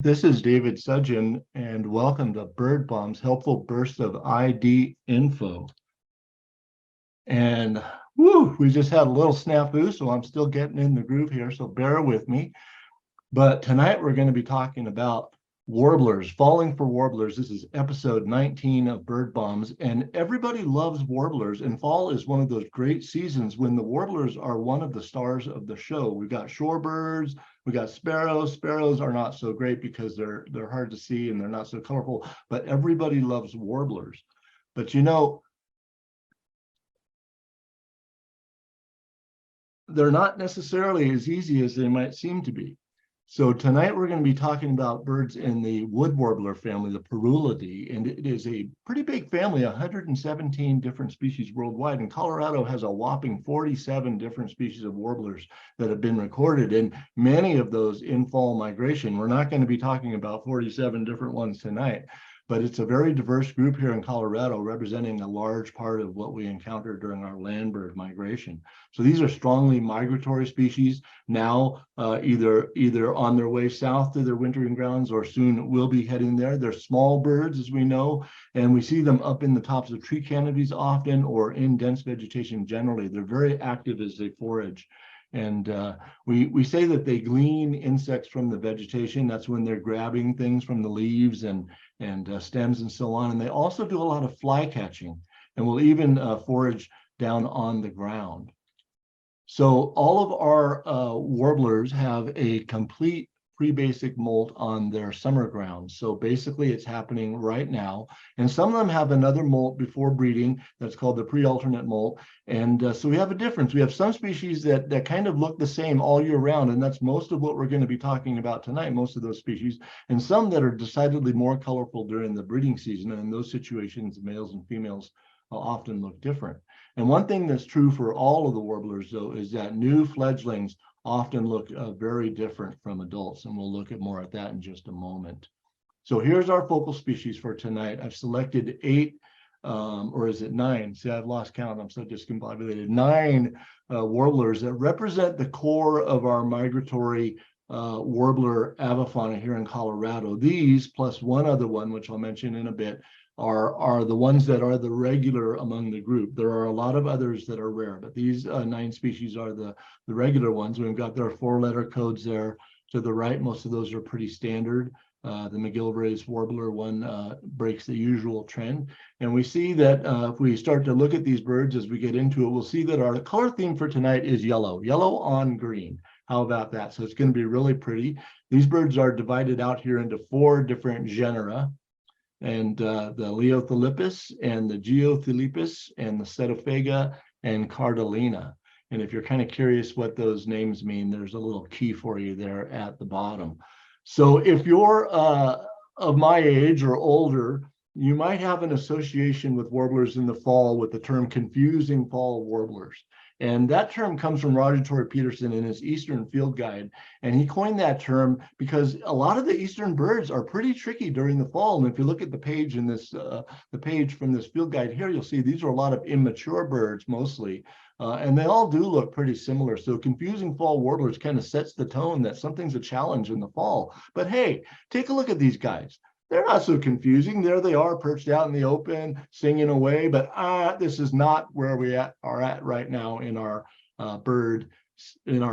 This is David Suddjian, and welcome to Bird Bomb's helpful burst of ID info. And we just had a little snafu, so I'm still getting in the groove here, so bear with me. But tonight we're going to be talking about warblers, falling for warblers. This is episode 19 of Bird Bombs, and everybody loves warblers, and fall is one of those great seasons when the warblers are one of the stars of the show. We've got shorebirds, we got sparrows. Sparrows are not so great because they're hard to see and they're not so colorful, but everybody loves warblers. But you know, they're not necessarily as easy as they might seem to be. So tonight we're going to be talking about birds in the wood warbler family, the Parulidae, and it is a pretty big family, 117 different species worldwide. And Colorado has a whopping 47 different species of warblers that have been recorded, and many of those in fall migration. We're not going to be talking about 47 different ones tonight, but it's a very diverse group here in Colorado, representing a large part of what we encounter during our land bird migration. So these are strongly migratory species, now either on their way south to their wintering grounds or soon will be heading there. They're small birds, as we know, and we see them up in the tops of tree canopies often or in dense vegetation generally. They're very active as they forage. And we say that they glean insects from the vegetation. That's when they're grabbing things from the leaves and stems and so on. And they also do a lot of fly catching and will even forage down on the ground. So all of our warblers have a complete pre-basic molt on their summer grounds. So basically it's happening right now. And some of them have another molt before breeding that's called the pre-alternate molt. And so we have a difference. We have some species that kind of look the same all year round. And that's most of what we're going to be talking about tonight, most of those species. And some that are decidedly more colorful during the breeding season. And in those situations, males and females often look different. And one thing that's true for all of the warblers, though, is that new fledglings often look very different from adults, and we'll look at more at that in just a moment. So here's our focal species for tonight. I've selected 8, or is it 9? See, I've lost count. I'm so discombobulated. 9 warblers that represent the core of our migratory warbler avifauna here in Colorado. These, plus one other one, which I'll mention in a bit, are the ones that are the regular among the group. There are a lot of others that are rare, but these 9 species are the regular ones. We've got their 4-letter codes there to the right. Most of those are pretty standard. The MacGillivray's warbler one breaks the usual trend. And we see that if we start to look at these birds as we get into it, we'll see that our color theme for tonight is yellow on green. How about that? So it's going to be really pretty. These birds are divided out here into 4 different genera. And the Leotholepis and the Geotholepis and the Cetophaga and Cardellina. And if you're kind of curious what those names mean, there's a little key for you there at the bottom. So if you're of my age or older, you might have an association with warblers in the fall with the term confusing fall warblers. And that term comes from Roger Torrey Peterson in his Eastern Field Guide. And he coined that term because a lot of the eastern birds are pretty tricky during the fall. And if you look at the page in this, the page from this field guide here, you'll see these are a lot of immature birds mostly. And they all do look pretty similar. So confusing fall warblers kind of sets the tone that something's a challenge in the fall. But hey, take a look at these guys. They're not so confusing. There they are, perched out in the open, singing away. But this is not where we are at right now in our bird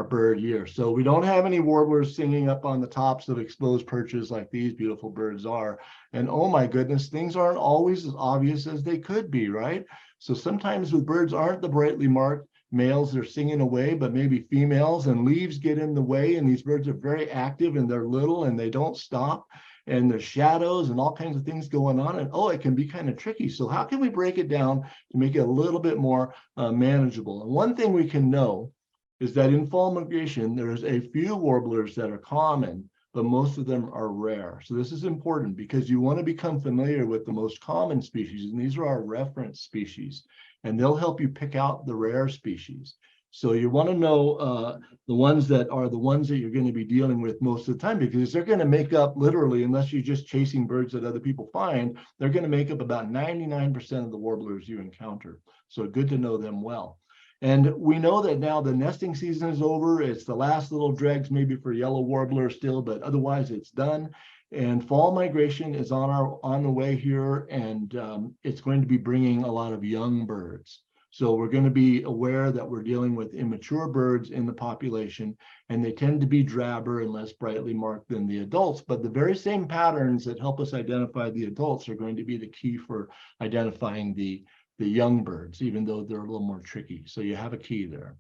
year. So we don't have any warblers singing up on the tops of exposed perches like these beautiful birds are. And oh my goodness, things aren't always as obvious as they could be, right? So sometimes with birds aren't the brightly marked males, they're singing away, but maybe females, and leaves get in the way. And these birds are very active and they're little and they don't stop. And there's shadows and all kinds of things going on. And it can be kind of tricky. So how can we break it down to make it a little bit more manageable? And one thing we can know is that in fall migration, there's a few warblers that are common, but most of them are rare. So this is important because you want to become familiar with the most common species. And these are our reference species. And they'll help you pick out the rare species. So you want to know the ones that are the ones that you're going to be dealing with most of the time, because they're going to make up literally, unless you're just chasing birds that other people find, they're going to make up about 99% of the warblers you encounter. So good to know them well. And we know that now the nesting season is over. It's the last little dregs maybe for yellow warbler still, but otherwise it's done. And fall migration is on the way here, and it's going to be bringing a lot of young birds. So we're going to be aware that we're dealing with immature birds in the population, and they tend to be drabber and less brightly marked than the adults. But the very same patterns that help us identify the adults are going to be the key for identifying the young birds, even though they're a little more tricky. So you have a key there.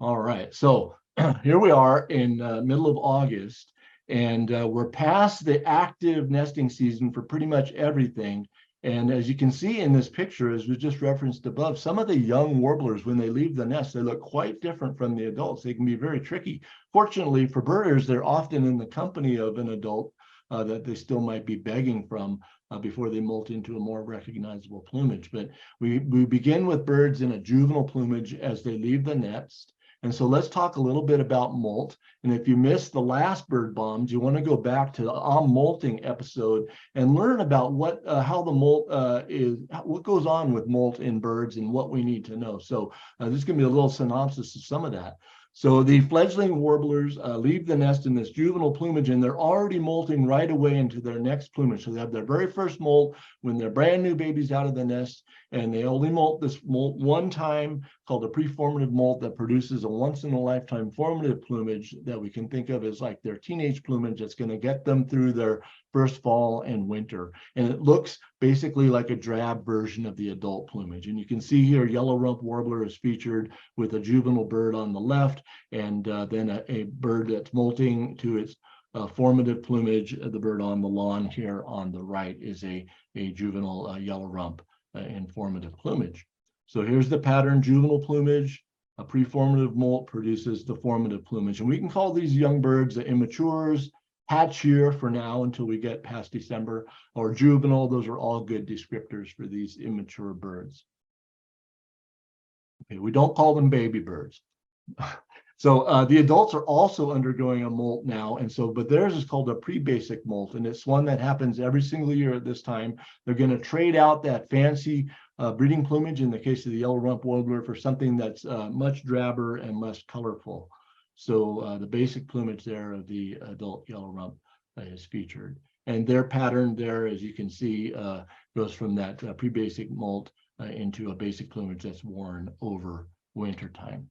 All right, so here we are in middle of August, and we're past the active nesting season for pretty much everything. And as you can see in this picture, as we just referenced above, some of the young warblers, when they leave the nest, they look quite different from the adults. They can be very tricky. Fortunately for birders, they're often in the company of an adult that they still might be begging from before they molt into a more recognizable plumage. But we begin with birds in a juvenile plumage as they leave the nest. And so let's talk a little bit about molt. And if you missed the last bird bombs, you want to go back to the molting episode and learn about how the molt what goes on with molt in birds and what we need to know. So this is going to be a little synopsis of some of that. So the fledgling warblers leave the nest in this juvenile plumage, and they're already molting right away into their next plumage. So they have their very first molt when they're brand new babies out of the nest, and they only molt one time, called a preformative molt, that produces a once-in-a-lifetime formative plumage that we can think of as like their teenage plumage that's going to get them through their first fall and winter. And it looks basically like a drab version of the adult plumage. And you can see here, yellow-rumped warbler is featured with a juvenile bird on the left, and then a bird that's molting to its formative plumage. The bird on the lawn here on the right is a juvenile yellow-rump in formative plumage. So here's the pattern: juvenile plumage, a preformative molt produces the formative plumage. And we can call these young birds the immatures, hatch year for now until we get past December, or juvenile. Those are all good descriptors for these immature birds. Okay, we don't call them baby birds. So the adults are also undergoing a molt now, and so, but theirs is called a pre-basic molt, and it's one that happens every single year at this time. They're going to trade out that fancy breeding plumage, in the case of the yellow-rumped warbler, for something that's much drabber and less colorful. So the basic plumage there of the adult yellow-rump is featured, and their pattern there, as you can see, goes from that pre-basic molt into a basic plumage that's worn over wintertime.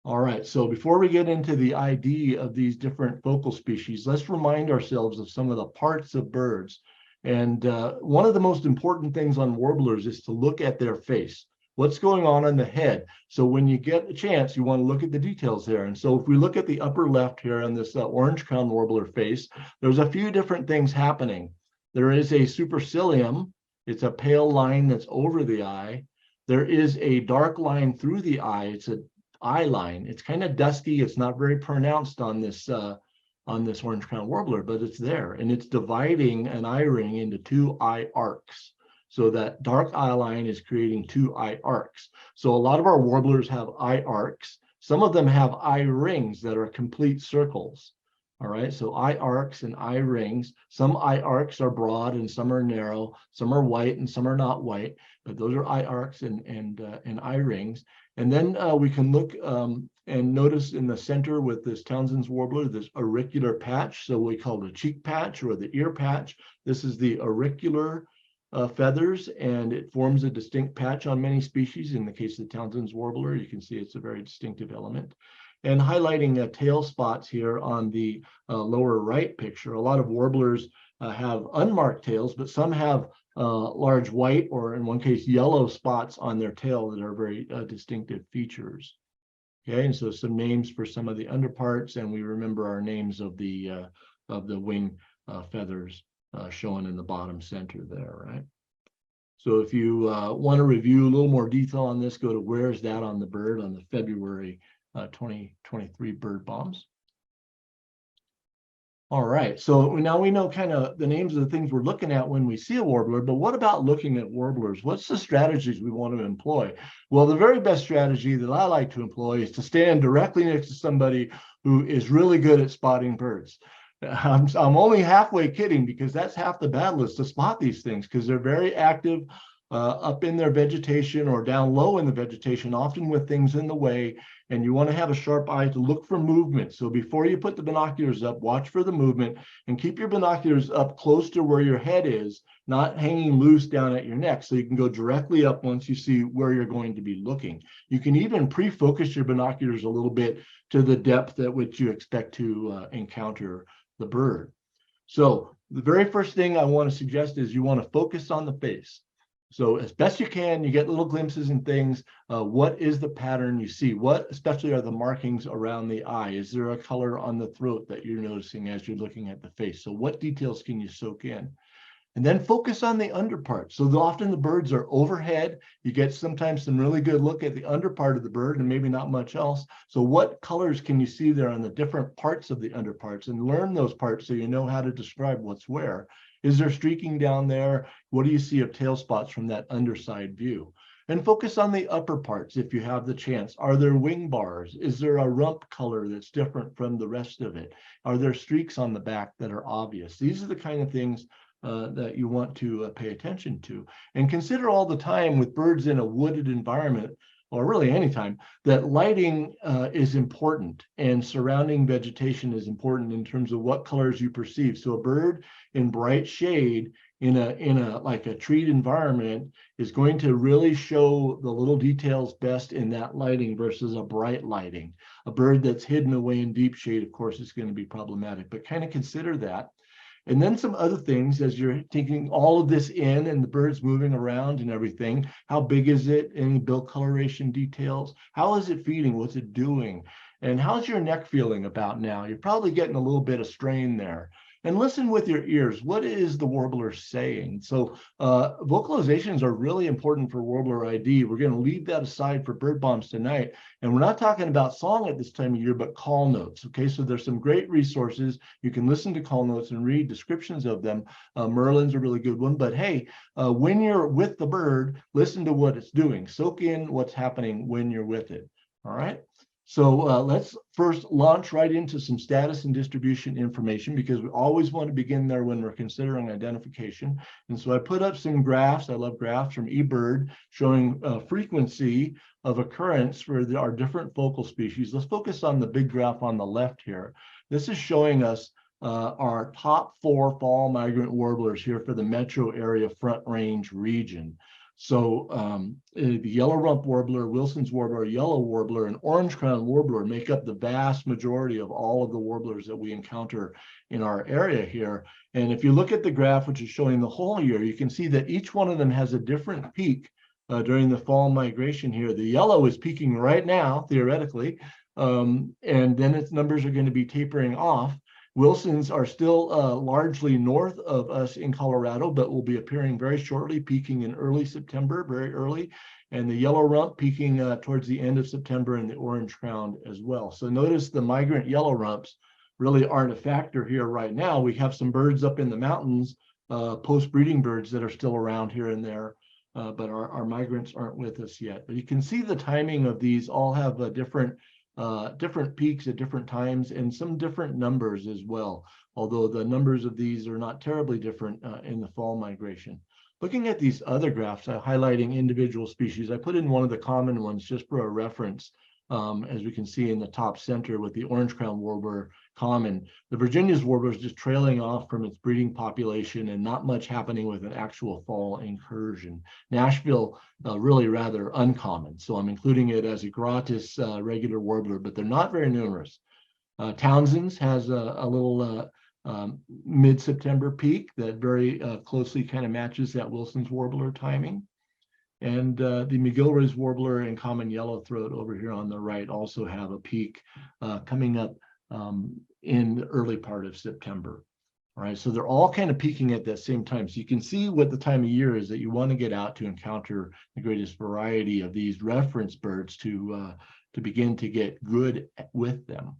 All right, so before we get into the ID of these different focal species, let's remind ourselves of some of the parts of birds. And one of the most important things on warblers is to look at their face. What's going on the head? So when you get a chance, you want to look at the details there. And so if we look at the upper left here on this orange crown warbler face, there's a few different things happening. There is a supercilium. It's a pale line that's over the eye. There is a dark line through the eye. It's an eye line. It's kind of dusky. It's not very pronounced on this orange crown warbler, but it's there, and it's dividing an eye ring into two eye arcs. So that dark eye line is creating two eye arcs. So a lot of our warblers have eye arcs. Some of them have eye rings that are complete circles. All right, so eye arcs and eye rings. Some eye arcs are broad and some are narrow. Some are white and some are not white, but those are eye arcs and eye rings. And then we can look and notice in the center with this Townsend's warbler, this auricular patch. So we call it a cheek patch or the ear patch. This is the auricular feathers, and it forms a distinct patch on many species. In the case of the Townsend's warbler, you can see it's a very distinctive element. And highlighting tail spots here on the lower right picture. A lot of warblers have unmarked tails, but some have large white, or in one case yellow, spots on their tail that are very distinctive features. Okay, and so some names for some of the underparts, and we remember our names of the wing feathers shown in the bottom center there, right? So if you want to review a little more detail on this, go to Where's That on the Bird on the February 2023 bird bombs. All right, so now we know kind of the names of the things we're looking at when we see a warbler, but what about looking at warblers? What's the strategies we want to employ? Well, the very best strategy that I like to employ is to stand directly next to somebody who is really good at spotting birds. I'm only halfway kidding, because that's half the battle, is to spot these things, because they're very active up in their vegetation or down low in the vegetation, often with things in the way. and you want to have a sharp eye to look for movement. So before you put the binoculars up, watch for the movement and keep your binoculars up close to where your head is, not hanging loose down at your neck, so you can go directly up once you see where you're going to be looking. You can even pre-focus your binoculars a little bit to the depth at which you expect to encounter the bird. So the very first thing I want to suggest is you want to focus on the face. So as best you can, you get little glimpses and things. What is the pattern you see? What especially are the markings around the eye? Is there a color on the throat that you're noticing as you're looking at the face? So what details can you soak in? And then focus on the underpart. So often the birds are overhead. You get sometimes some really good look at the underpart of the bird and maybe not much else. So what colors can you see there on the different parts of the underparts, and learn those parts so you know how to describe what's where. Is there streaking down there? What do you see of tail spots from that underside view? And focus on the upper parts if you have the chance. Are there wing bars? Is there a rump color that's different from the rest of it? Are there streaks on the back that are obvious? These are the kind of things that you want to pay attention to. And consider all the time with birds in a wooded environment, or really anytime, that lighting is important, and surrounding vegetation is important in terms of what colors you perceive. So a bird in bright shade in a like a treed environment is going to really show the little details best in that lighting versus a bright lighting. A bird that's hidden away in deep shade, of course, is going to be problematic, but kind of consider that. And then some other things as you're taking all of this in and the bird's moving around and everything. How big is it? Any bill coloration details? How is it feeding? What's it doing? And how's your neck feeling about now? You're probably getting a little bit of strain there. And listen with your ears. What is the warbler saying? So vocalizations are really important for warbler ID. We're going to leave that aside for bird bombs tonight. And we're not talking about song at this time of year, but call notes. Okay, so there's some great resources. You can listen to call notes and read descriptions of them. Merlin's a really good one. But hey, when you're with the bird, listen to what it's doing. Soak in what's happening when you're with it. All right. So let's first launch right into some status and distribution information, because we always want to begin there when we're considering identification. And so I put up some graphs. I love graphs from eBird showing frequency of occurrence for our different focal species. Let's focus on the big graph on the left here. This is showing us our top 4 fall migrant warblers here for the metro area Front Range region. So the yellow-rumped warbler, Wilson's warbler, yellow warbler, and orange-crowned warbler make up the vast majority of all of the warblers that we encounter in our area here. And if you look at the graph, which is showing the whole year, you can see that each one of them has a different peak during the fall migration here. The yellow is peaking right now, theoretically, and then its numbers are going to be tapering off. Wilsons are still largely north of us in Colorado, but will be appearing very shortly, peaking in early September, very early, and the yellow rump peaking towards the end of September, and the orange crowned as well. So notice the migrant yellow rumps really aren't a factor here right now. We have some birds up in the mountains, post-breeding birds that are still around here and there, but our migrants aren't with us yet. But you can see the timing of these all have a different peaks at different times, and some different numbers as well, although the numbers of these are not terribly different in the fall migration. Looking at these other graphs, highlighting individual species, I put in one of the common ones just for a reference, as we can see in the top center with the orange-crowned warbler common. The Virginia's warbler is just trailing off from its breeding population, and not much happening with an actual fall incursion. Nashville, really rather uncommon, so I'm including it as a gratis regular warbler, but they're not very numerous. Townsend's has a little mid-September peak that very closely kind of matches that Wilson's warbler timing. And the MacGillivray's warbler and common yellowthroat over here on the right also have a peak coming up in the early part of September. All right, so they're all kind of peaking at that same time. So you can see what the time of year is that you want to get out to encounter the greatest variety of these reference birds to begin to get good with them.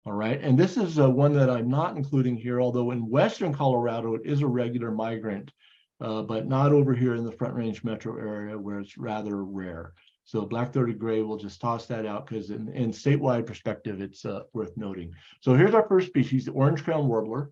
All right, and this is one that I'm not including here, although in Western Colorado, it is a regular migrant, but not over here in the Front Range metro area where it's rather rare. So black-throated gray, we'll just toss that out because in statewide perspective, it's worth noting. So here's our first species, the orange-crowned warbler.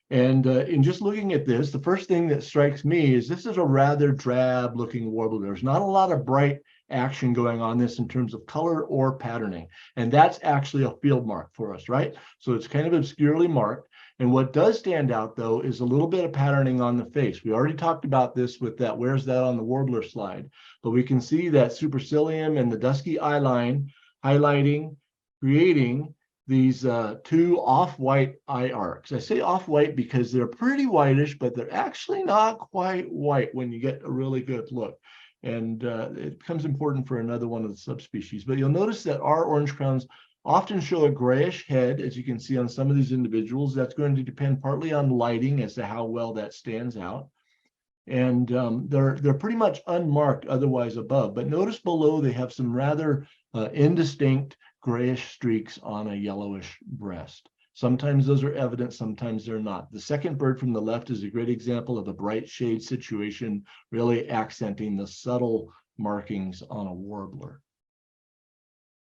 And in just looking at this, the first thing that strikes me is this is a rather drab-looking warbler. There's not a lot of bright action going on this in terms of color or patterning. And that's actually a field mark for us, right? So it's kind of obscurely marked. And what does stand out, though, is a little bit of patterning on the face. We already talked about this with that, where's that on the warbler slide? But we can see that supercilium and the dusky eye line highlighting, creating these two off-white eye arcs. I say off-white because they're pretty whitish, but they're actually not quite white when you get a really good look. And it becomes important for another one of the subspecies. But you'll notice that our orange crowns often show a grayish head, as you can see on some of these individuals. That's going to depend partly on lighting as to how well that stands out. And they're pretty much unmarked otherwise above. But notice below they have some rather indistinct grayish streaks on a yellowish breast. Sometimes those are evident, sometimes they're not. The second bird from the left is a great example of a bright shade situation, really accenting the subtle markings on a warbler.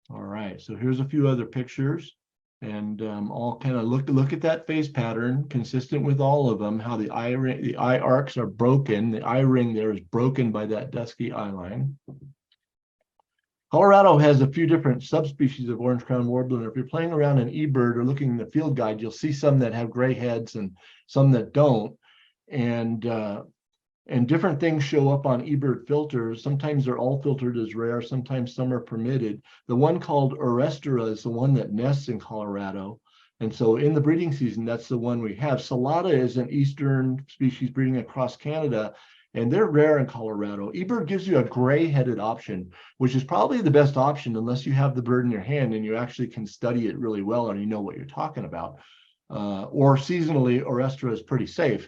All right, so here's a few other pictures, and all kind of look at that face pattern, consistent with all of them, how the eye arcs are broken. The eye ring there is broken by that dusky eye line. Colorado has a few different subspecies of orange-crowned warbler. And if you're playing around an eBird or looking in the field guide, you'll see some that have gray heads and some that don't. And different things show up on eBird filters. Sometimes they're all filtered as rare. Sometimes some are permitted. The one called Orestera is the one that nests in Colorado. And so in the breeding season, that's the one we have. Salata is an eastern species breeding across Canada, and they're rare in Colorado. eBird gives you a gray-headed option, which is probably the best option unless you have the bird in your hand and you actually can study it really well and you know what you're talking about. Or seasonally, Orestera is pretty safe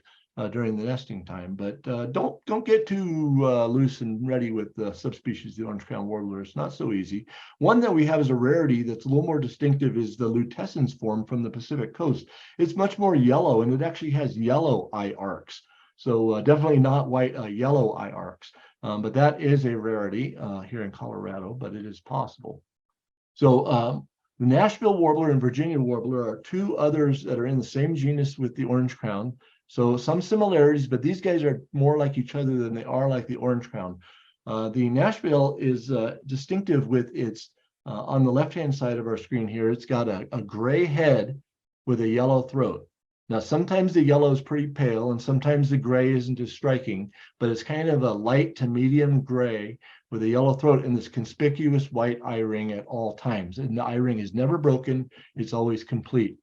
during the nesting time. But don't get too loose and ready with the subspecies of the orange-crowned warbler. It's not so easy. One that we have as a rarity that's a little more distinctive is the lutescens form from the Pacific coast. It's much more yellow, and it actually has yellow eye arcs. So definitely not white, yellow eye arcs, but that is a rarity here in Colorado, but it is possible. So the Nashville warbler and Virginia warbler are two others that are in the same genus with the orange crown. So some similarities, but these guys are more like each other than they are like the orange crown. The Nashville is distinctive with its, on the left-hand side of our screen here, it's got a gray head with a yellow throat. Now, sometimes the yellow is pretty pale and sometimes the gray isn't as striking, but it's kind of a light to medium gray with a yellow throat and this conspicuous white eye ring at all times. And the eye ring is never broken, it's always complete.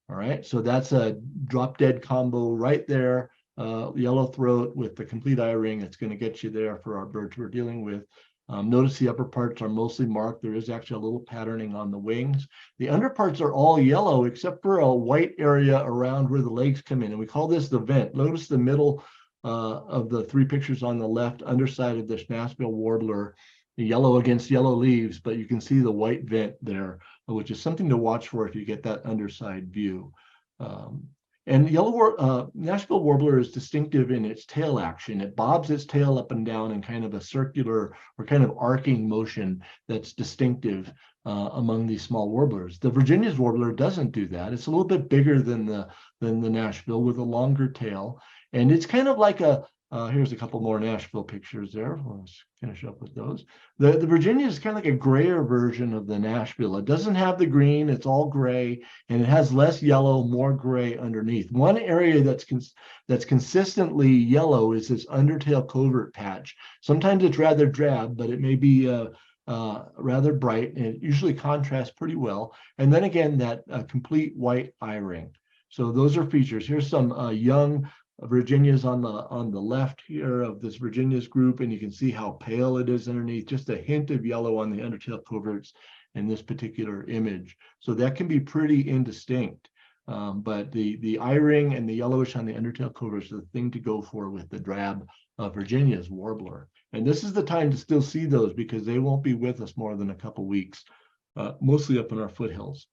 All right, so that's a drop dead combo right there. Yellow throat with the complete eye ring. It's going to get you there for our birds we're dealing with. Notice the upper parts are mostly marked. There is actually a little patterning on the wings. The underparts are all yellow except for a white area around where the legs come in. And we call this the vent. Notice the middle of the three pictures on the left, underside of this Nashville warbler, the yellow against yellow leaves, but you can see the white vent there, which is something to watch for if you get that underside view. And Nashville warbler is distinctive in its tail action. It bobs its tail up and down in kind of a circular or kind of arcing motion that's distinctive among these small warblers. The Virginia's warbler doesn't do that. It's a little bit bigger than the Nashville with a longer tail. And it's kind of like here's a couple more Nashville pictures there. Let's finish up with those. The Virginia is kind of like a grayer version of the Nashville. It doesn't have the green, it's all gray, and it has less yellow, more gray underneath. One area that's consistently yellow is this undertail covert patch. Sometimes it's rather drab, but it may be rather bright, and it usually contrasts pretty well. And then again, that complete white eye ring. So those are features. Here's some young Virginia's on the left here of this Virginia's group, and you can see how pale it is underneath, just a hint of yellow on the undertail coverts in this particular image. So that can be pretty indistinct, but the eye ring and the yellowish on the undertail coverts are the thing to go for with the drab Virginia's warbler. And this is the time to still see those because they won't be with us more than a couple weeks, mostly up in our foothills.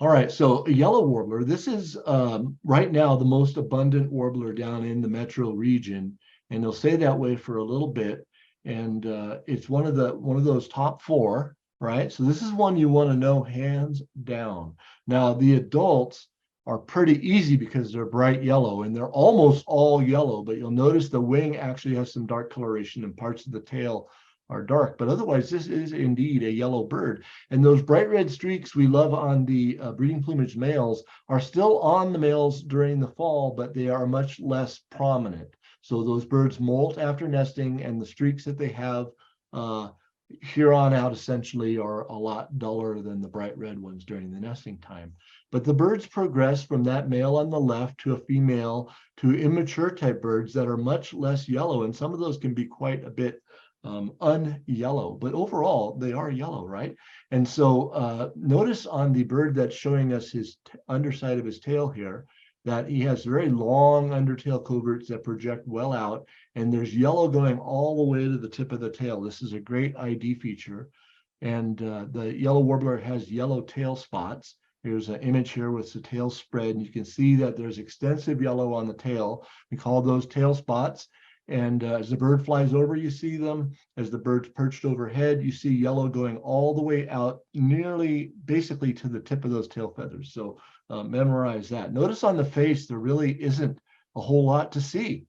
All right, so a yellow warbler, this is right now the most abundant warbler down in the metro region, and they'll stay that way for a little bit. And it's one of those top four, right? So this is one you want to know hands down. Now the adults are pretty easy because they're bright yellow, and they're almost all yellow, but you'll notice the wing actually has some dark coloration and parts of the tail are dark, but otherwise this is indeed a yellow bird. And those bright red streaks we love on the breeding plumage males are still on the males during the fall, but they are much less prominent. So those birds molt after nesting, and the streaks that they have here on out essentially are a lot duller than the bright red ones during the nesting time. But the birds progress from that male on the left to a female to immature type birds that are much less yellow, and some of those can be quite a bit unyellow, but overall they are yellow, right? And so notice on the bird that's showing us his underside of his tail here that he has very long undertail coverts that project well out, and there's yellow going all the way to the tip of the tail. This is a great ID feature. And the yellow warbler has yellow tail spots. Here's an image here with the tail spread, and you can see that there's extensive yellow on the tail. We call those tail spots. And as the bird flies over, you see them. As the bird's perched overhead, you see yellow going all the way out, nearly basically to the tip of those tail feathers. So memorize that. Notice on the face, there really isn't a whole lot to see.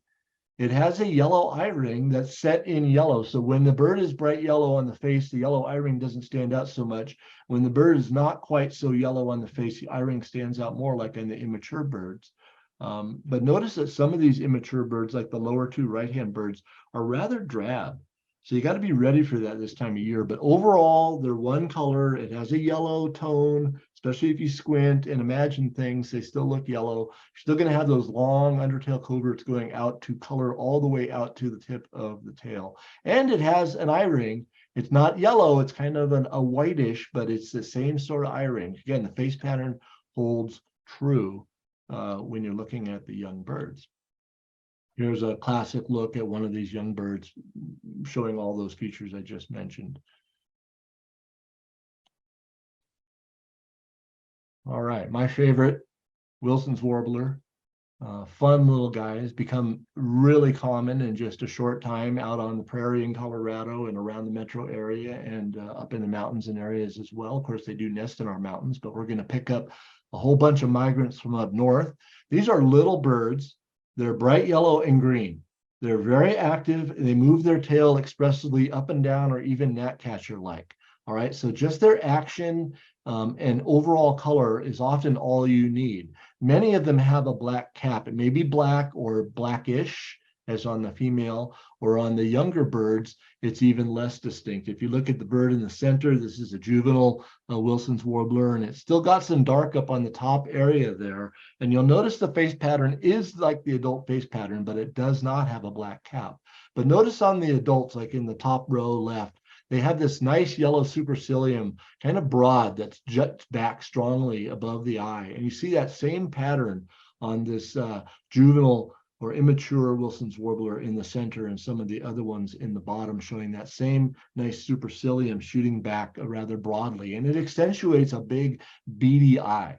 It has a yellow eye ring that's set in yellow. So when the bird is bright yellow on the face, the yellow eye ring doesn't stand out so much. When the bird is not quite so yellow on the face, the eye ring stands out more, like in the immature birds. But notice that some of these immature birds, like the lower two right-hand birds, are rather drab. So you got to be ready for that this time of year. But overall, they're one color. It has a yellow tone, especially if you squint and imagine things, they still look yellow. You're still going to have those long undertail coverts going out to color all the way out to the tip of the tail. And it has an eye ring. It's not yellow. It's kind of a whitish, but it's the same sort of eye ring. Again, the face pattern holds true when you're looking at the young birds. Here's a classic look at one of these young birds showing all those features I just mentioned. All right, my favorite, Wilson's Warbler. Fun little guys, become really common in just a short time out on the prairie in Colorado and around the metro area, and up in the mountains and areas as well. Of course, they do nest in our mountains, but we're going to pick up a whole bunch of migrants from up north. These are little birds. They're bright yellow and green. They're very active. They move their tail expressively up and down, or even gnatcatcher-like. All right, so just their action and overall color is often all you need. Many of them have a black cap. It may be black or blackish, as on the female, or on the younger birds, it's even less distinct. If you look at the bird in the center, this is a juvenile Wilson's Warbler, and it's still got some dark up on the top area there. And you'll notice the face pattern is like the adult face pattern, but it does not have a black cap. But notice on the adults, like in the top row left, they have this nice yellow supercilium, kind of broad, that's juts back strongly above the eye. And you see that same pattern on this juvenile or immature Wilson's Warbler in the center, and some of the other ones in the bottom, showing that same nice supercilium shooting back rather broadly. And it accentuates a big beady eye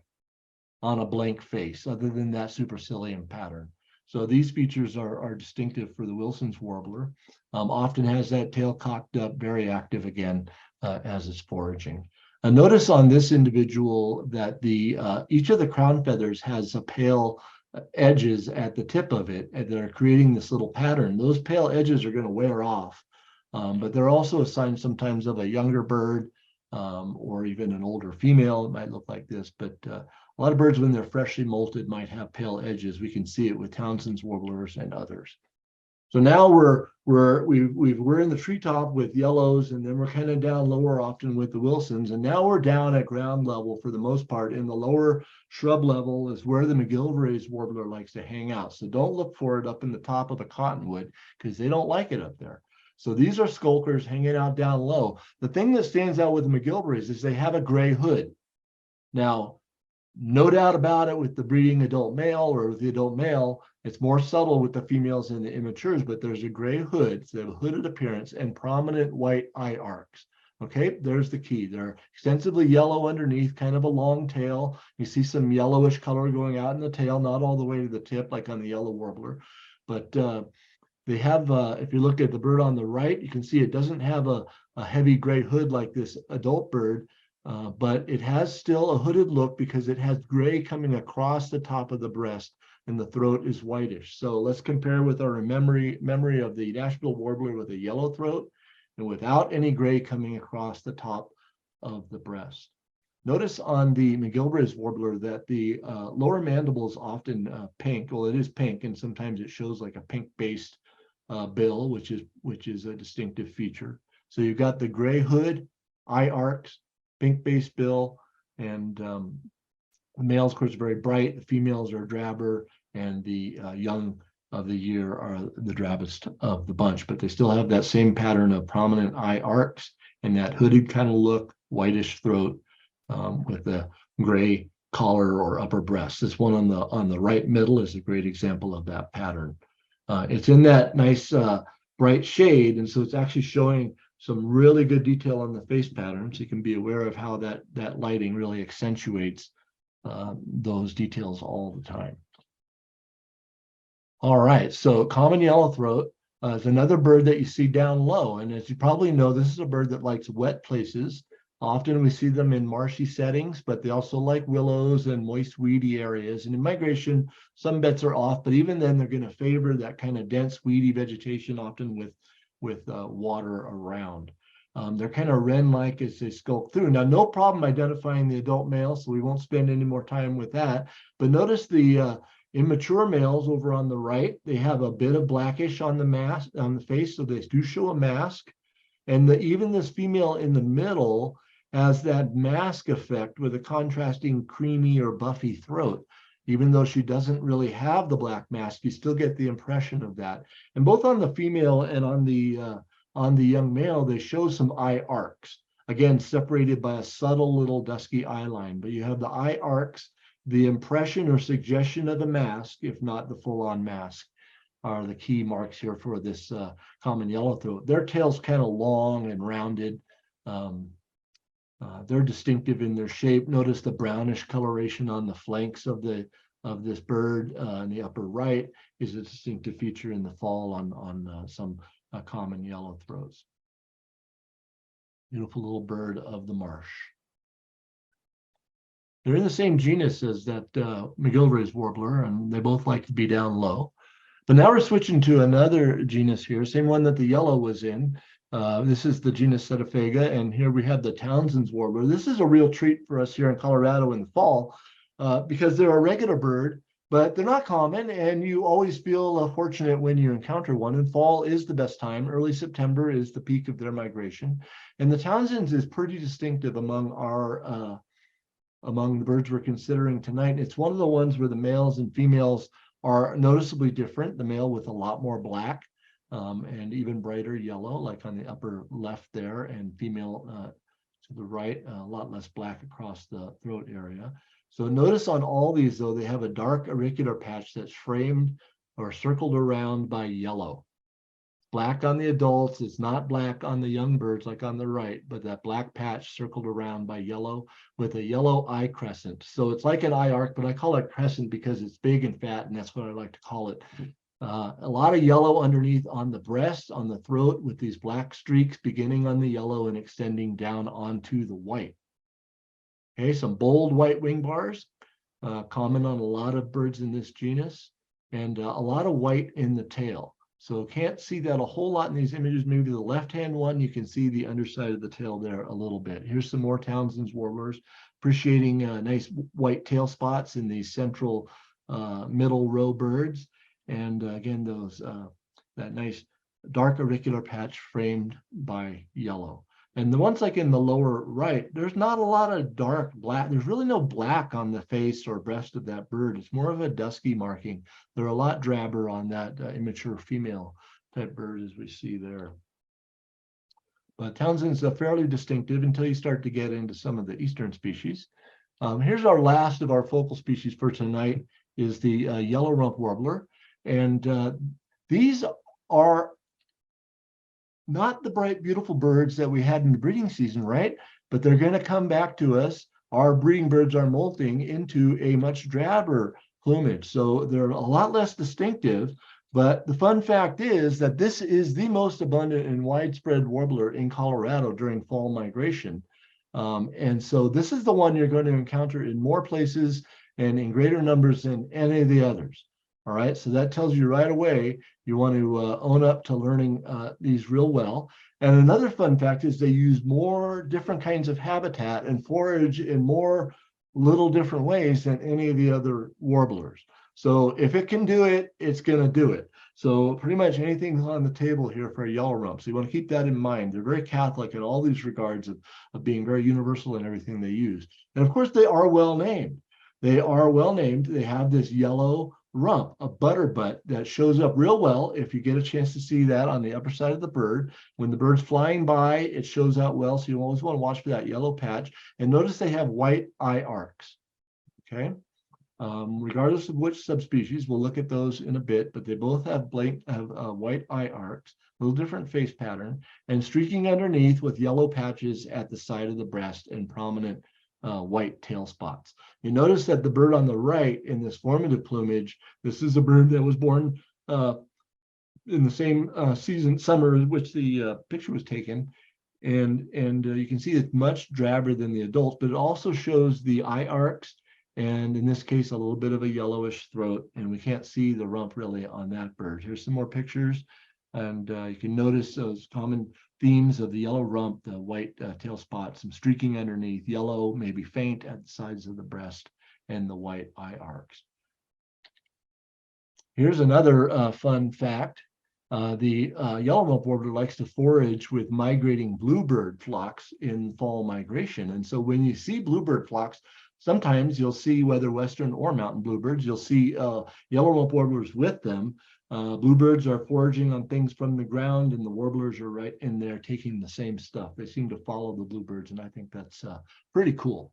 on a blank face, other than that supercilium pattern. So these features are distinctive for the Wilson's Warbler. Often has that tail cocked up, very active again as it's foraging. Notice on this individual that each of the crown feathers has a pale edges at the tip of it, and they're creating this little pattern. Those pale edges are going to wear off, but they're also a sign sometimes of a younger bird or even an older female. It might look like this, but a lot of birds, when they're freshly molted, might have pale edges. We can see it with Townsend's warblers and others. So now we're in the treetop with yellows, and then we're kind of down lower often with the Wilsons, and now we're down at ground level for the most part. In the lower shrub level is where the MacGillivray warbler likes to hang out. So don't look for it up in the top of a cottonwood, because they don't like it up there. So these are skulkers hanging out down low. The thing that stands out with the MacGillivrays is they have a gray hood. Now, no doubt about it, with the breeding adult male or with the adult male, it's more subtle with the females and the immatures, but there's a gray hood, so they have a hooded appearance and prominent white eye arcs. Okay, there's the key. They're extensively yellow underneath, kind of a long tail. You see some yellowish color going out in the tail, not all the way to the tip like on the yellow warbler, but they have, if you look at the bird on the right, you can see it doesn't have a heavy gray hood like this adult bird. but it has still a hooded look because it has gray coming across the top of the breast and the throat is whitish. So let's compare with our memory of the Nashville warbler with a yellow throat and without any gray coming across the top of the breast. Notice on the MacGillivray's warbler that the lower mandible is often pink. Well, it is pink, and sometimes it shows like a pink-based bill, which is a distinctive feature. So you've got the gray hood, eye arcs, pink-based bill, and the males, of course, are very bright. The females are drabber, and the young of the year are the drabbest of the bunch. But they still have that same pattern of prominent eye arcs and that hooded kind of look, whitish throat, with a gray collar or upper breast. This one on the right middle is a great example of that pattern. It's in that nice bright shade, and so it's actually showing some really good detail on the face pattern, so you can be aware of how that lighting really accentuates those details all the time. All right, so common yellowthroat is another bird that you see down low, and as you probably know, this is a bird that likes wet places. Often we see them in marshy settings, but they also like willows and moist weedy areas. And in migration, some bets are off, but even then they're going to favor that kind of dense weedy vegetation, often with water around. They're kind of wren-like as they skulk through. Now, no problem identifying the adult male, so we won't spend any more time with that. But notice the immature males over on the right, they have a bit of blackish on the mask, on the face, so they do show a mask. And even this female in the middle has that mask effect with a contrasting creamy or buffy throat. Even though she doesn't really have the black mask, you still get the impression of that. And both on the female and on the young male, they show some eye arcs, again, separated by a subtle little dusky eye line. But you have the eye arcs, the impression or suggestion of a mask, if not the full-on mask, are the key marks here for this common yellowthroat. Their tail's kind of long and rounded. They're distinctive in their shape. Notice the brownish coloration on the flanks of this bird in the upper right is a distinctive feature in the fall on some common yellowthroats. Beautiful little bird of the marsh. They're in the same genus as that MacGillivray's warbler, and they both like to be down low. But now we're switching to another genus here, same one that the yellow was in. This is the genus Setophaga, and here we have the Townsend's warbler. This is a real treat for us here in Colorado in the fall because they're a regular bird, but they're not common, and you always feel fortunate when you encounter one. And fall is the best time. Early September is the peak of their migration. And the Townsend's is pretty distinctive among the birds we're considering tonight. It's one of the ones where the males and females are noticeably different, the male with a lot more black and even brighter yellow, like on the upper left there, and female to the right, a lot less black across the throat area. So notice on all these, though, they have a dark auricular patch that's framed or circled around by yellow. Black on the adults, it's not black on the young birds like on the right, but that black patch circled around by yellow with a yellow eye crescent. So it's like an eye arc, but I call it crescent because it's big and fat, and that's what I like to call it. A lot of yellow underneath on the breast, on the throat, with these black streaks beginning on the yellow and extending down onto the white. Okay, some bold white wing bars, common on a lot of birds in this genus, and a lot of white in the tail. So can't see that a whole lot in these images. Maybe the left-hand one, you can see the underside of the tail there a little bit. Here's some more Townsend's warblers, appreciating nice white tail spots in these central middle row birds. And again, those that nice dark auricular patch framed by yellow. And the ones like in the lower right, there's not a lot of dark black. There's really no black on the face or breast of that bird. It's more of a dusky marking. They're a lot drabber on that immature female type bird as we see there. But Townsend's fairly distinctive until you start to get into some of the eastern species. Here's our last of our focal species for tonight is the yellow-rumped warbler. And these are not the bright, beautiful birds that we had in the breeding season, right? But they're going to come back to us. Our breeding birds are molting into a much drabber plumage. So they're a lot less distinctive. But the fun fact is that this is the most abundant and widespread warbler in Colorado during fall migration. And so this is the one you're going to encounter in more places and in greater numbers than any of the others. All right, so that tells you right away you want to own up to learning these real well. And another fun fact is they use more different kinds of habitat and forage in more little different ways than any of the other warblers. So if it can do it, it's going to do it. So pretty much anything's on the table here for a yellow-rump. So you want to keep that in mind. They're very Catholic in all these regards of being very universal in everything they use. And of course, they are well named. They are well named. They have this yellow rump, a butterbutt that shows up real well if you get a chance to see that on the upper side of the bird. When the bird's flying by, it shows out well, so you always want to watch for that yellow patch. And notice they have white eye arcs, okay? Regardless of which subspecies, we'll look at those in a bit, but they both have white eye arcs, a little different face pattern, and streaking underneath with yellow patches at the side of the breast and prominent white tail spots. You notice that the bird on the right in this formative plumage, this is a bird that was born in the same summer in which the picture was taken. And you can see it's much drabber than the adults, but it also shows the eye arcs, and in this case, a little bit of a yellowish throat, and we can't see the rump really on that bird. Here's some more pictures, and you can notice those common themes of the yellow rump, the white tail spots, some streaking underneath, yellow, maybe faint at the sides of the breast, and the white eye arcs. Here's another fun fact. The yellow-rumped warbler likes to forage with migrating bluebird flocks in fall migration. And so when you see bluebird flocks, sometimes you'll see, whether western or mountain bluebirds, you'll see yellow-rumped warblers with them. Bluebirds are foraging on things from the ground, and the warblers are right in there taking the same stuff. They seem to follow the bluebirds, and I think that's pretty cool.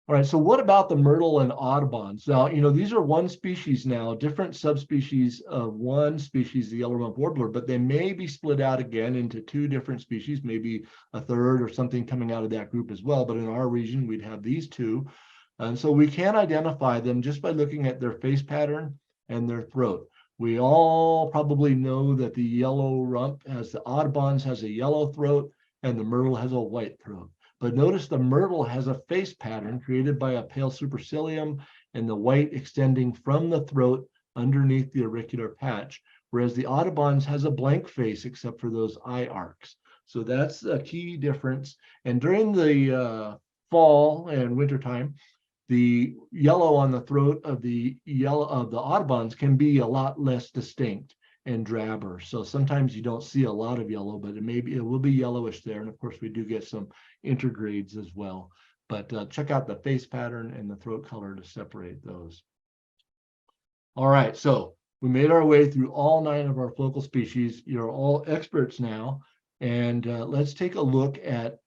All right, so what about the myrtle and audubons? Now, you know, these are one species now, different subspecies of one species, the yellow-rumped warbler, but they may be split out again into two different species, maybe a third or something coming out of that group as well. But in our region, we'd have these two. And so we can identify them just by looking at their face pattern and their throat. We all probably know that the yellow-rump the audubons has a yellow throat and the myrtle has a white throat. But notice the myrtle has a face pattern created by a pale supercilium and the white extending from the throat underneath the auricular patch, whereas the audubons has a blank face except for those eye arcs. So that's a key difference. And during the fall and wintertime, the yellow on the throat of the audubons can be a lot less distinct and drabber. So sometimes you don't see a lot of yellow, but it will be yellowish there. And of course, we do get some intergrades as well. But check out the face pattern and the throat color to separate those. All right, so we made our way through all 9 of our focal species. You're all experts now, and let's take a look at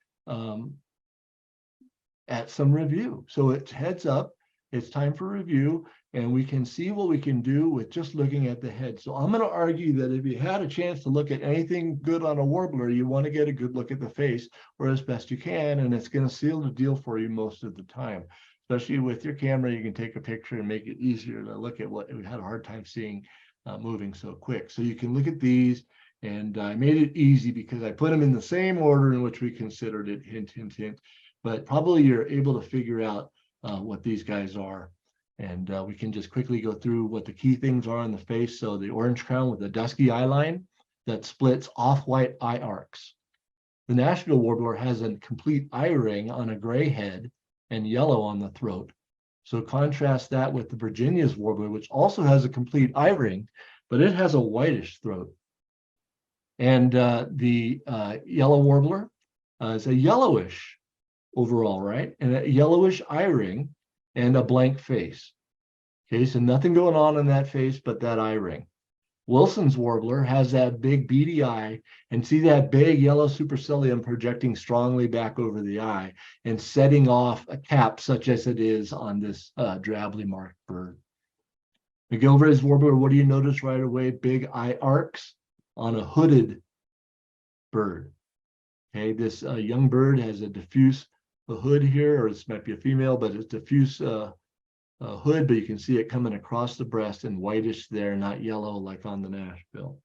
some review. So it's heads up, it's time for review, and we can see what we can do with just looking at the head. So I'm going to argue that if you had a chance to look at anything good on a warbler, you want to get a good look at the face, or as best you can, and it's going to seal the deal for you most of the time. Especially with your camera, you can take a picture and make it easier to look at what we had a hard time seeing moving so quick. So you can look at these, and I made it easy because I put them in the same order in which we considered it, hint, hint, hint. But probably you're able to figure out what these guys are. And we can just quickly go through what the key things are on the face. So the orange crown with a dusky eye line that splits off-white eye arcs. The Nashville warbler has a complete eye ring on a gray head and yellow on the throat. So contrast that with the Virginia's warbler, which also has a complete eye ring, but it has a whitish throat. And the yellow warbler is a yellowish overall, right? And a yellowish eye ring and a blank face. Okay, so nothing going on in that face but that eye ring. Wilson's warbler has that big beady eye, and see that big yellow supercilium projecting strongly back over the eye and setting off a cap such as it is on this drably marked bird. MacGillivray's warbler, what do you notice right away? Big eye arcs on a hooded bird. Okay, this young bird has a diffuse hood here, or this might be a female, but it's diffuse hood, but you can see it coming across the breast and whitish there, not yellow like on the Nashville.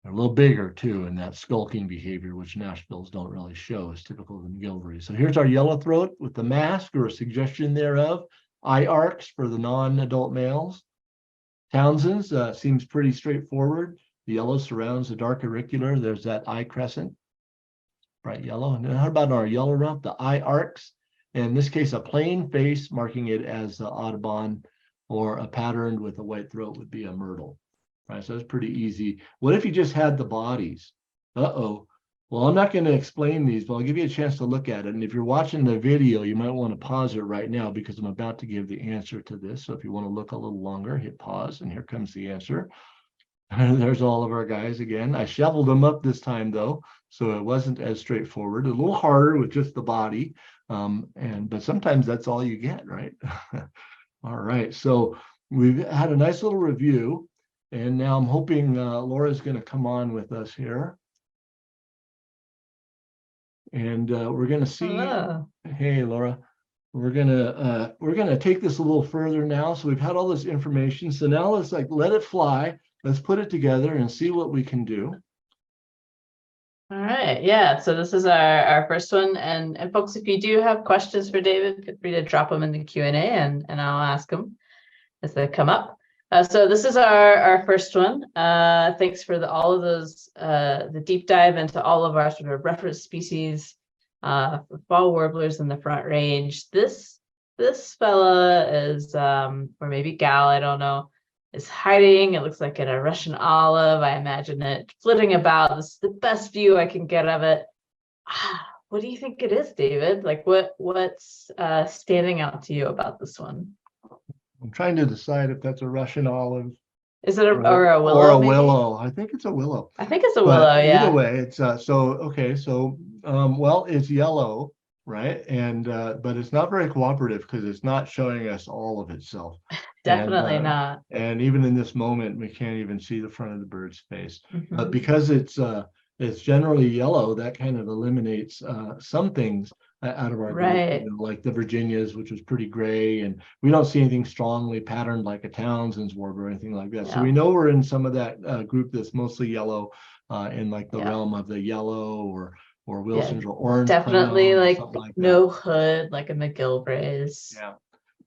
They're a little bigger too, and that skulking behavior, which Nashvilles don't really show, is typical of the MacGillivray. So here's our yellowthroat with the mask or a suggestion thereof. Eye arcs for the non-adult males. Townsend's seems pretty straightforward. The yellow surrounds the dark auricular. There's that eye crescent, bright yellow. And then how about our yellow-rumped, the eye arcs? In this case, a plain face marking it as the Audubon, or a patterned with a white throat would be a myrtle. Right, so it's pretty easy. What if you just had the bodies? Well, I'm not going to explain these, but I'll give you a chance to look at it. And if you're watching the video, you might want to pause it right now because I'm about to give the answer to this. So if you want to look a little longer, hit pause, and here comes the answer. There's all of our guys again. I shoveled them up this time, though, so it wasn't as straightforward. A little harder with just the body, but sometimes that's all you get, right? All right, so we've had a nice little review. And now I'm hoping Laura's going to come on with us here. And we're going to see. Hello. Hey, Laura. We're gonna take this a little further now. So we've had all this information. So now let's let it fly. Let's put it together and see what we can do. All right. Yeah. So this is our first one. And folks, if you do have questions for David, feel free to drop them in the Q&A and I'll ask them as they come up. So this is our first one. Thanks for all of those, the deep dive into all of our sort of reference species for fall warblers in the Front Range. This fella is, or maybe gal, I don't know, is hiding. It looks like in a Russian olive. I imagine it flitting about. This is the best view I can get of it. What do you think it is, David? Like what's standing out to you about this one? I'm trying to decide if that's a Russian olive. Is it or a willow? Or a maybe? willow. I think it's a willow. I think it's a willow, yeah. Either way, it's okay. So well, it's yellow, right? And but it's not very cooperative because it's not showing us all of itself. Definitely not. And even in this moment, we can't even see the front of the bird's face. But because it's generally yellow, that kind of eliminates some things out of our right group, like the Virginias, which was pretty gray, and we don't see anything strongly patterned like a Townsend's warbler or anything like that. So we know we're in some of that group that's mostly yellow, in like the realm of the yellow or Wilson's or orange. Definitely like no hood like a MacGillivray's. Yeah,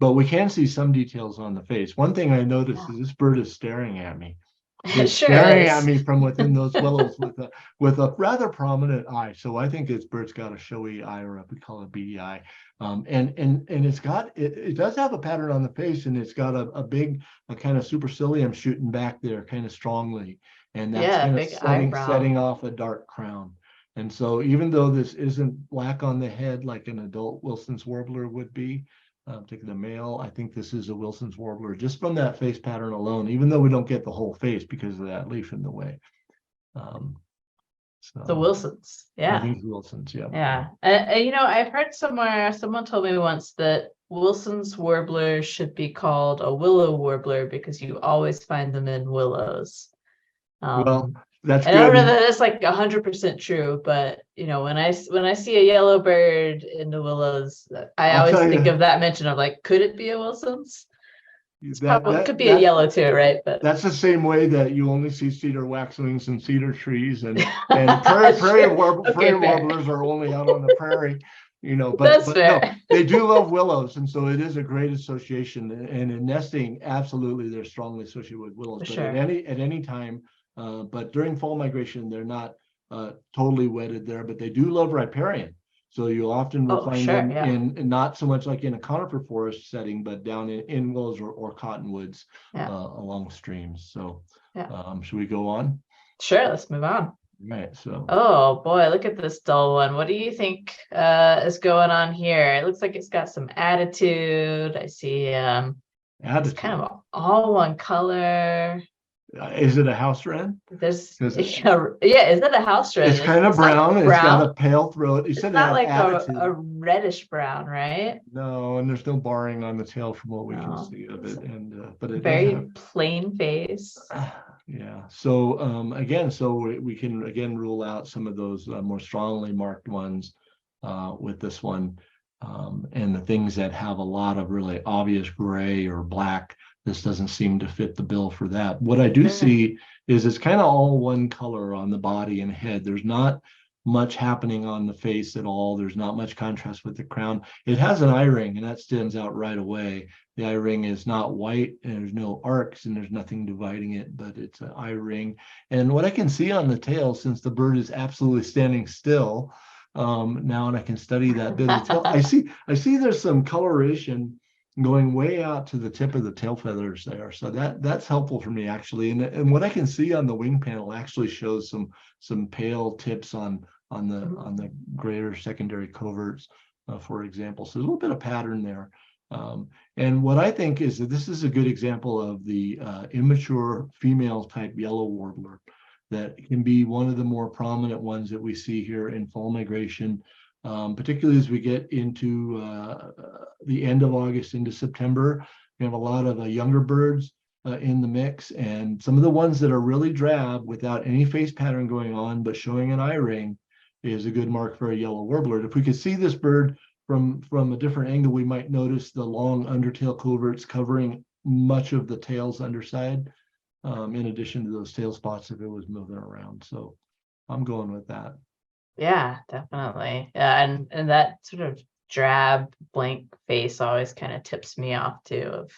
but we can see some details on the face. One thing I noticed is this bird is staring at me. It's sure staring at me from within those willows with a rather prominent eye. So I think this bird's got a showy eye, or we call it beady eye. And it's got it does have a pattern on the face, and it's got a big kind of supercilium shooting back there kind of strongly, and that's kind of setting off a dark crown. And so even though this isn't black on the head like an adult Wilson's warbler would be, particularly the male, I think this is a Wilson's warbler just from that face pattern alone, even though we don't get the whole face because of that leaf in the way. So the Wilsons, yeah. I think Wilsons, yeah. Yeah. You know, I've heard somewhere, someone told me once that Wilson's warbler should be called a willow warbler because you always find them in willows. Well, that's I don't know that it's like 100% true, but you know, when I see a yellow bird in the willows, I always think of that mention of like, could it be a Wilson's? It could be a yellow too, right? But that's the same way that you only see cedar waxwings and cedar trees, and prairie warblers are only out on the prairie, you know. But no, they do love willows, and so it is a great association. And in nesting, absolutely, they're strongly associated with willows. But at any time. But during fall migration, they're not totally wedded there, but they do love riparian. So you often will find them in not so much like in a conifer forest setting, but down in willows or cottonwoods along streams. So should we go on? Sure, let's move on. Right. So oh boy, look at this dull one. What do you think is going on here? It looks like it's got some attitude. I see it's kind of all one color. Is it a house wren? Is it a house wren? It's kind of brown. It's got a pale throat. It's not like a reddish brown, right? No, and there's no barring on the tail from what we can see of it. And but it very plain face. Yeah. So again, we can again rule out some of those more strongly marked ones with this one, and the things that have a lot of really obvious gray or black this doesn't seem to fit the bill for that. What I do see is it's kind of all one color on the body and head. There's not much happening on the face at all. There's not much contrast with the crown. It has an eye ring, and that stands out right away. The eye ring is not white, and there's no arcs, and there's nothing dividing it, but it's an eye ring. And what I can see on the tail, since the bird is absolutely standing still now, and I can study that bit of the tail, I see there's some coloration going way out to the tip of the tail feathers there. So that's helpful for me, actually. And what I can see on the wing panel actually shows some pale tips on the greater secondary coverts, for example. So there's a little bit of pattern there. And what I think is that this is a good example of the immature female type yellow warbler that can be one of the more prominent ones that we see here in fall migration, particularly as we get into the end of August into September. We have a lot of younger birds in the mix, and some of the ones that are really drab without any face pattern going on but showing an eye ring is a good mark for a yellow warbler. If we could see this bird from a different angle, we might notice the long undertail coverts covering much of the tail's underside, in addition to those tail spots if it was moving around. So I'm going with that. Yeah, definitely. Yeah, and that sort of drab blank face always kind of tips me off too of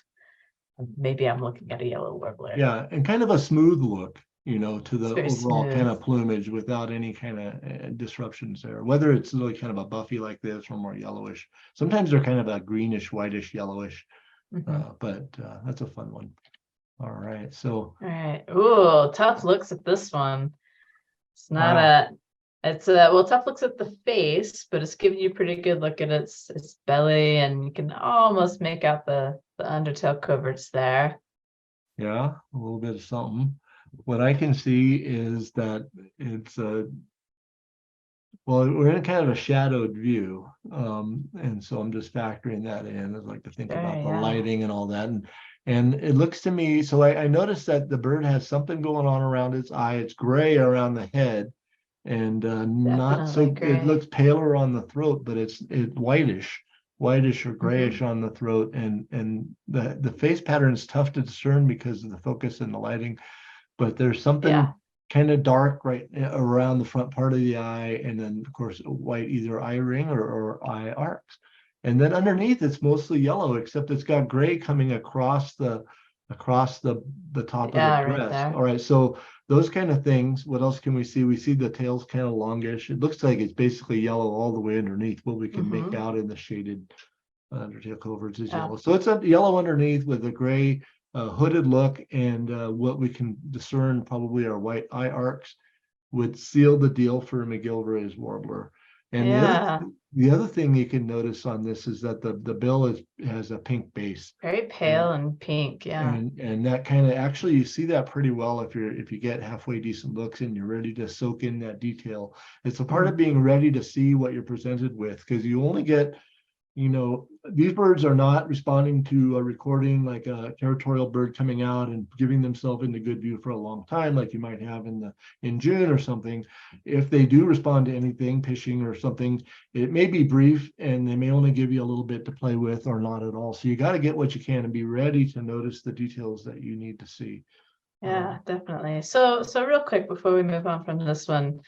maybe I'm looking at a yellow warbler. Yeah, and kind of a smooth look, to the overall smooth kind of plumage without any kind of disruptions there. Whether it's really kind of a buffy like this or more yellowish. Sometimes they're kind of a greenish, whitish, yellowish, but that's a fun one. All right, so. All right. Ooh, tough looks at this one. It's not well, tough looks at the face, but it's giving you a pretty good look at its belly, and you can almost make out the undertail coverts there. Yeah, a little bit of something. What I can see is that it's well, we're in kind of a shadowed view, and so I'm just factoring that in. I'd like to think about the lighting and all that, and it looks to me. So I noticed that the bird has something going on around its eye. It's gray around the head, and not so. gray. It looks paler on the throat, but it's whitish or grayish on the throat, and the face pattern is tough to discern because of the focus and the lighting. But there's something kind of dark right around the front part of the eye, and then of course white either eye ring or eye arcs, and then underneath it's mostly yellow, except it's got gray coming across the top of the breast. Right. All right, so those kind of things. What else can we see? We see the tail's kind of longish. It looks like it's basically yellow all the way underneath. What we can make out in the shaded undertail coverts is yellow. So it's a yellow underneath with a gray hooded look, and what we can discern probably are white eye arcs would seal the deal for MacGillivray's warbler. And the other thing you can notice on this is that the bill has a pink base, very pale and pink, and that kind of actually you see that pretty well if you get halfway decent looks and you're ready to soak in that detail. It's a part of being ready to see what you're presented with, because you only get, these birds are not responding to a recording like a territorial bird coming out and giving themselves into good view for a long time, like you might have in June or something. If they do respond to anything, pitching or something, it may be brief, and they may only give you a little bit to play with or not at all. So you got to get what you can and be ready to notice the details that you need to see. Yeah, definitely. So real quick before we move on from this one,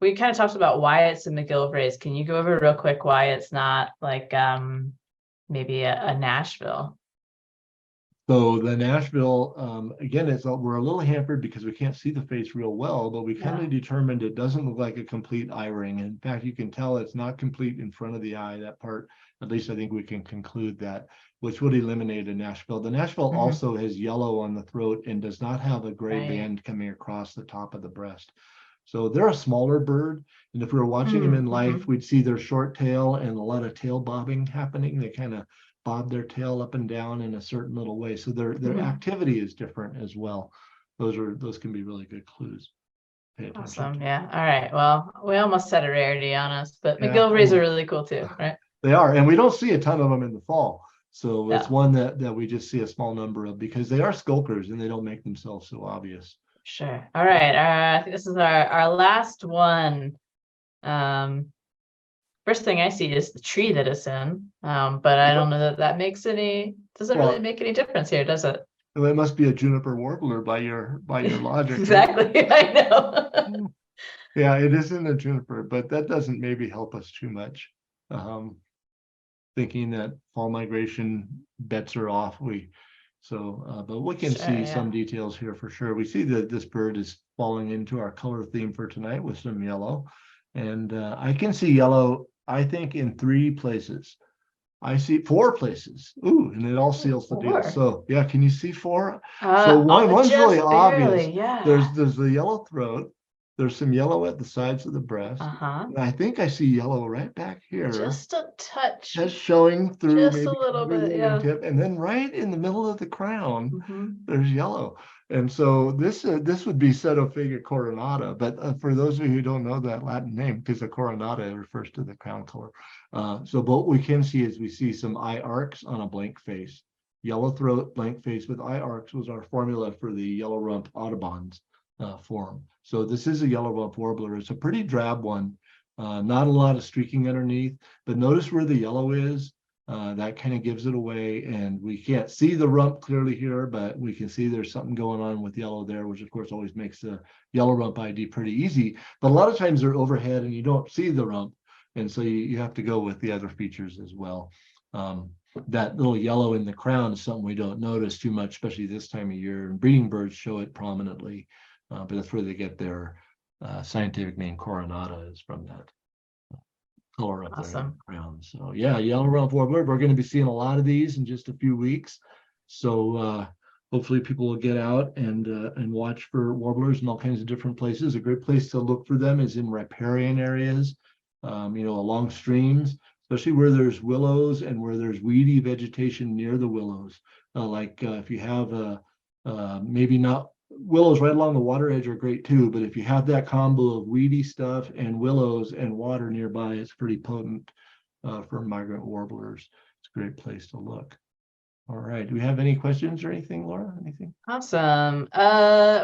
we kind of talked about why it's in MacGillivray's. Can you go over real quick why it's not like maybe a Nashville? So the Nashville, again, we're a little hampered because we can't see the face real well, but we kind of determined it doesn't look like a complete eye ring. In fact, you can tell it's not complete in front of the eye, that part. At least I think we can conclude that, which would eliminate a Nashville. The Nashville also has yellow on the throat and does not have a gray band coming across the top of the breast. So they're a smaller bird, and if we were watching them in life, we'd see their short tail and a lot of tail bobbing happening. They kind of bob their tail up and down in a certain little way. So their activity is different as well. Those can be really good clues. Pay attention. Awesome. Yeah. All right. Well, we almost said a rarity on us, but MacGillivray's are really cool too, right? They are, and we don't see a ton of them in the fall. So it's one that we just see a small number of because they are skulkers and they don't make themselves so obvious. Sure. All right. I think this is our last one. first thing I see is the tree that it's in. But I don't know that that makes any, doesn't really make any difference here, does it? Well, it must be a juniper warbler by your logic. Right? Exactly, I know. Yeah, it isn't a juniper, but that doesn't maybe help us too much. Thinking that fall migration bets are off. But we can see some details here for sure. We see that this bird is falling into our color theme for tonight with some yellow. And I can see yellow, I think, in 3 places. I see 4 places. Ooh, and it all seals the deal. So yeah, can you see 4? So one's really obvious. Yeah. There's the yellow throat. There's some yellow at the sides of the breast. And I think I see yellow right back here. Just a touch. Just showing through just maybe a little bit, yeah. tip. And then right in the middle of the crown, there's yellow. And so this would be Setophaga coronata. But for those of you who don't know that Latin name, because the coronata refers to the crown color. So what we can see is we see some eye arcs on a blank face. Yellow throat, blank face with eye arcs was our formula for the Yellow-rumped Audubon's form. So this is a Yellow-rumped warbler. It's a pretty drab one. Not a lot of streaking underneath, but notice where the yellow is. That kind of gives it away, and we can't see the rump clearly here, but we can see there's something going on with yellow there, which of course always makes the yellow rump ID pretty easy. But a lot of times they're overhead and you don't see the rump, and so you have to go with the other features as well. That little yellow in the crown is something we don't notice too much, especially this time of year, and breeding birds show it prominently, but that's where they get their scientific name coronata, is from that color up there in the crown. So yeah, Yellow-rumped warbler. We're going to be seeing a lot of these in just a few weeks. So hopefully people will get out and watch for warblers in all kinds of different places. A great place to look for them is in riparian areas, along streams, especially where there's willows and where there's weedy vegetation near the willows. If you have maybe not willows right along the water edge are great too, but if you have that combo of weedy stuff and willows and water nearby, it's pretty potent for migrant warblers. It's a great place to look. All right, do we have any questions or anything, Laura? Anything? Awesome.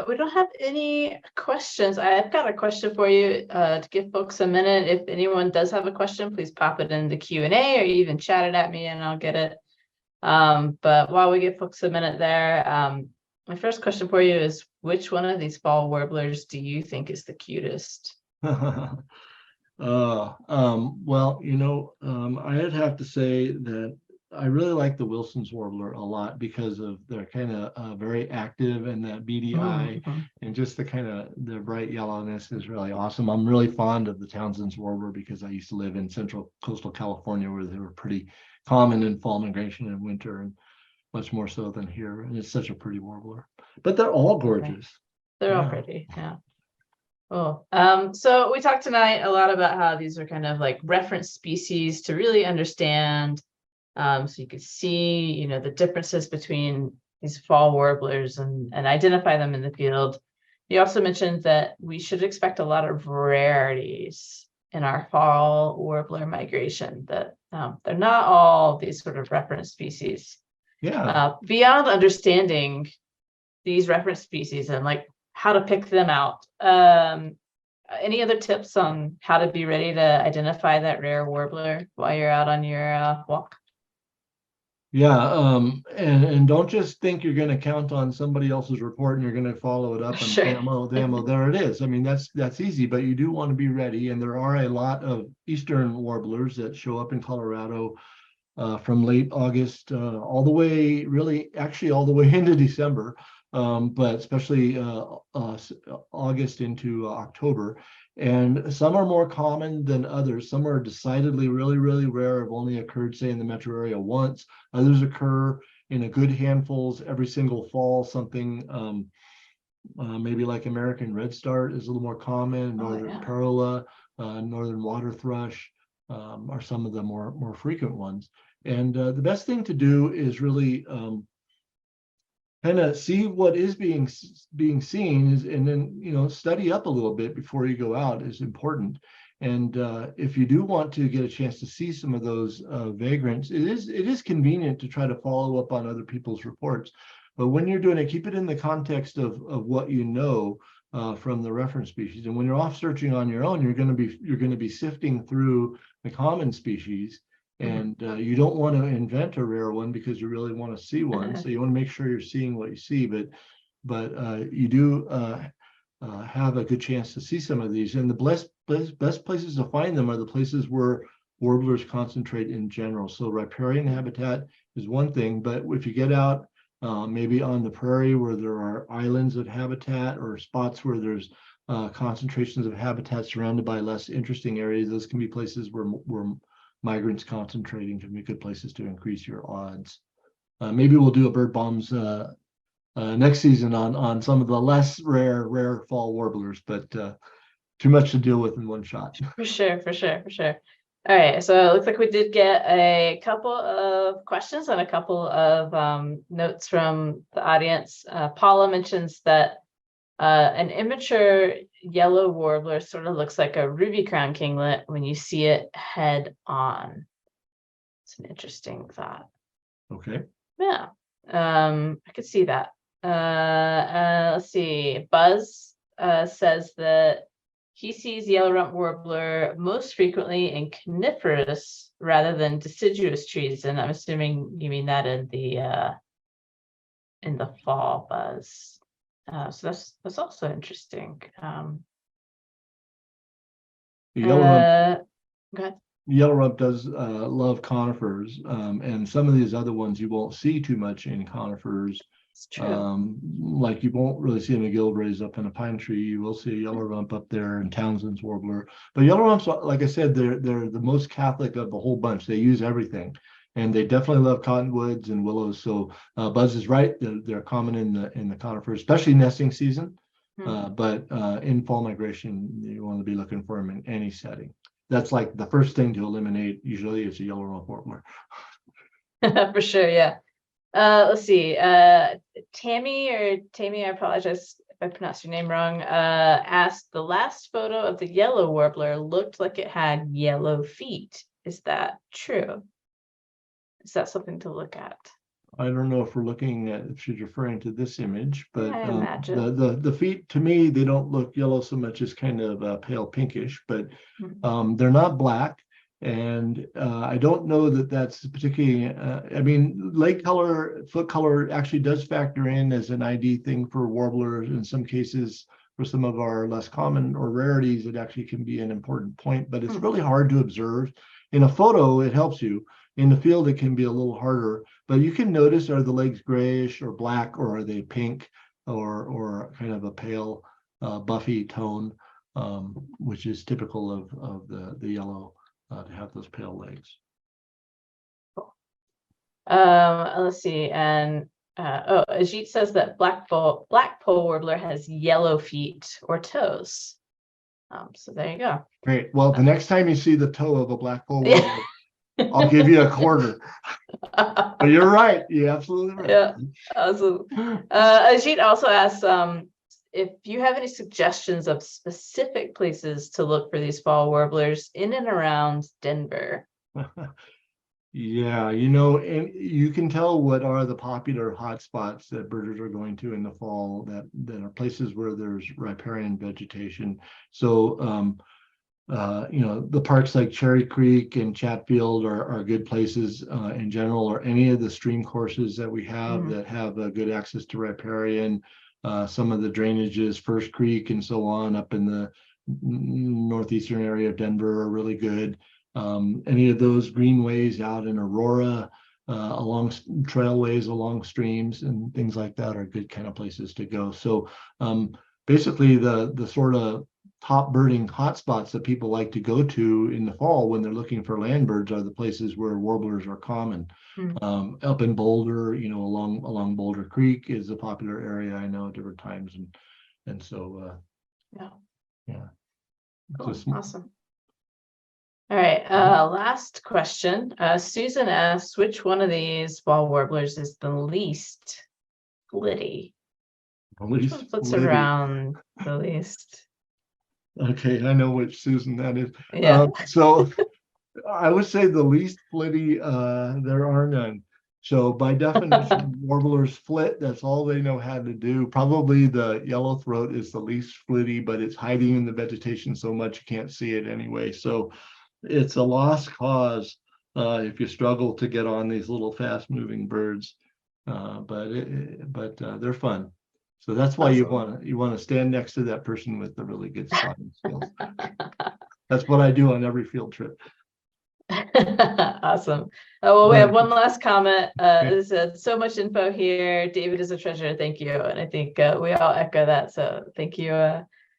We don't have any questions. I've got a question for you to give folks a minute. If anyone does have a question, please pop it in the Q&A or even chat it at me and I'll get it. But while we give folks a minute there, my first question for you is, which one of these fall warblers do you think is the cutest? Well, I'd have to say that I really like the Wilson's warbler a lot because of their kind of very active and that beady eye, and just the bright yellowness is really awesome. I'm really fond of the Townsend's warbler because I used to live in central coastal California where they were pretty common in fall migration and winter, and much more so than here. And it's such a pretty warbler, but they're all gorgeous. They're all pretty, yeah. Cool. So we talked tonight a lot about how these are kind of like reference species to really understand. So you could see, the differences between these fall warblers and identify them in the field. You also mentioned that we should expect a lot of rarities in our fall warbler migration, that they're not all these sort of reference species. Yeah. Beyond understanding these reference species and like how to pick them out, any other tips on how to be ready to identify that rare warbler while you're out on your walk? Yeah, and don't just think you're going to count on somebody else's report and you're going to follow it up and damo, there it is. I mean, that's easy, but you do want to be ready. And there are a lot of eastern warblers that show up in Colorado from late August all the way, all the way into December, but especially August into October. And some are more common than others. Some are decidedly really, really rare, have only occurred, say, in the metro area once. Others occur in a good handfuls every single fall. Something maybe like American redstart is a little more common. Northern parula, northern water thrush are some of the more frequent ones. And the best thing to do is really kind of see what is being seen, and then study up a little bit before you go out is important. And if you do want to get a chance to see some of those vagrants, it is convenient to try to follow up on other people's reports. But when you're doing it, keep it in the context of what you know. from the reference species. And when you're off searching on your own, you're going to be sifting through the common species, and you don't want to invent a rare one because you really want to see one. So you want to make sure you're seeing what you see, but you do have a good chance to see some of these. And the best places to find them are the places where warblers concentrate in general. So riparian habitat is one thing, but if you get out maybe on the prairie where there are islands of habitat or spots where there's concentrations of habitat surrounded by less interesting areas, those can be places where migrants concentrating, can be good places to increase your odds. Maybe we'll do a bird bombs next season on some of the less rare fall warblers, but too much to deal with in one shot. For sure. All right, so it looks like we did get a couple of questions and a couple of notes from the audience. Paula mentions that an immature yellow warbler sort of looks like a ruby crown kinglet when you see it head on. It's an interesting thought. Okay. Yeah, I could see that. Let's see. Buzz says that he sees yellow-rumped warbler most frequently in coniferous rather than deciduous trees, and I'm assuming you mean that in the fall, Buzz. So that's also interesting. Yellow-rump does love conifers, and some of these other ones you won't see too much in conifers. It's true. Like you won't really see a MacGillivrays up in a pine tree. You will see a yellow-rump up there and Townsend's warbler. But yellow-rumps, like I said, they're the most Catholic of the whole bunch. They use everything, and they definitely love cottonwoods and willows. So Buzz is right; they're common in the conifers, especially nesting season. But in fall migration, you want to be looking for them in any setting. That's like the first thing to eliminate. Usually, it's a yellow-rump warbler. For sure, yeah. Let's see. Tammy, I apologize if I pronounced your name wrong, asked, the last photo of the yellow warbler looked like it had yellow feet. Is that true? Is that something to look at? I don't know if we're looking at, if she's referring to this image, but I imagine. the feet, to me, they don't look yellow so much as kind of pale pinkish, but they're not black. And I don't know that that's particularly, I mean, leg color, foot color actually does factor in as an ID thing for warblers. In some cases, for some of our less common or rarities, it actually can be an important point, but it's really hard to observe. In a photo, it helps you. In the field, it can be a little harder, but you can notice, are the legs grayish or black, or are they pink or kind of a pale buffy tone, which is typical of the yellow. To have those pale legs. Cool. Let's see, and Ajit says that black pole warbler has yellow feet or toes. So there you go. Great. Well, the next time you see the toe of a black pole warbler, I'll give you a quarter. But you're right. You're absolutely right. Yeah, awesome. Ajit also asks if you have any suggestions of specific places to look for these fall warblers in and around Denver. Yeah, and you can tell what are the popular hotspots that birders are going to in the fall, that are places where there's riparian vegetation. So the parks like Cherry Creek and Chatfield are good places in general, or any of the stream courses that we have that have good access to riparian. Some of the drainages, First Creek and so on, up in the northeastern area of Denver are really good. Any of those greenways out in Aurora, along trailways, along streams and things like that are good kind of places to go. So basically the sort of top birding hotspots that people like to go to in the fall when they're looking for land birds are the places where warblers are common. Up in Boulder, along Boulder Creek is a popular area, I know, at different times, and so yeah. Cool. Awesome. All right, last question. Susan asks, which one of these fall warblers is the least flitty? Which one flits around the least? Okay, I know which Susan that is. Yeah. So I would say the least flitty, there are none. So by definition, warblers flit. That's all they know how to do. Probably the yellowthroat is the least flitty, but it's hiding in the vegetation so much you can't see it anyway. So it's a lost cause if you struggle to get on these little fast-moving birds. But they're fun. So that's why you want to stand next to that person with the really good spotting skills. That's what I do on every field trip. Awesome. Oh, well, we have one last comment. It said, so much info here. David is a treasure. Thank you. And I think we all echo that. So thank you.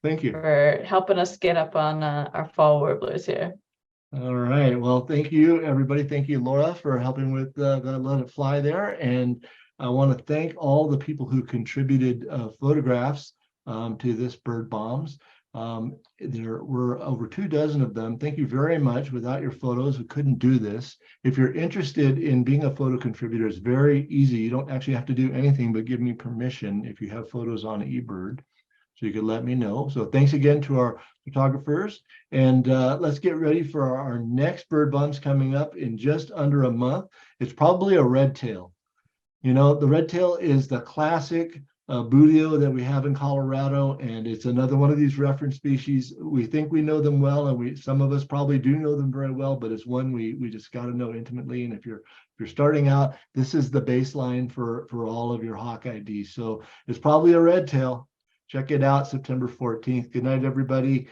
Thank you for helping us get up on our fall warblers here. All right. Well, thank you, everybody. Thank you, Laura, for helping with the Let It Fly there. And I want to thank all the people who contributed photographs to this bird bombs. There were over 24 of them. Thank you very much. Without your photos, we couldn't do this. If you're interested in being a photo contributor, it's very easy. You don't actually have to do anything but give me permission if you have photos on eBird. So you can let me know. So thanks again to our photographers. And let's get ready for our next bird bombs coming up in just under a month. It's probably a red tail. You know, the red tail is the classic boodio that we have in Colorado, and it's another one of these reference species. We think we know them well, and some of us probably do know them very well, but it's one we just got to know intimately. And if you're starting out, this is the baseline for all of your hawk IDs. So it's probably a red tail. Check it out, September 14th. Good night, everybody.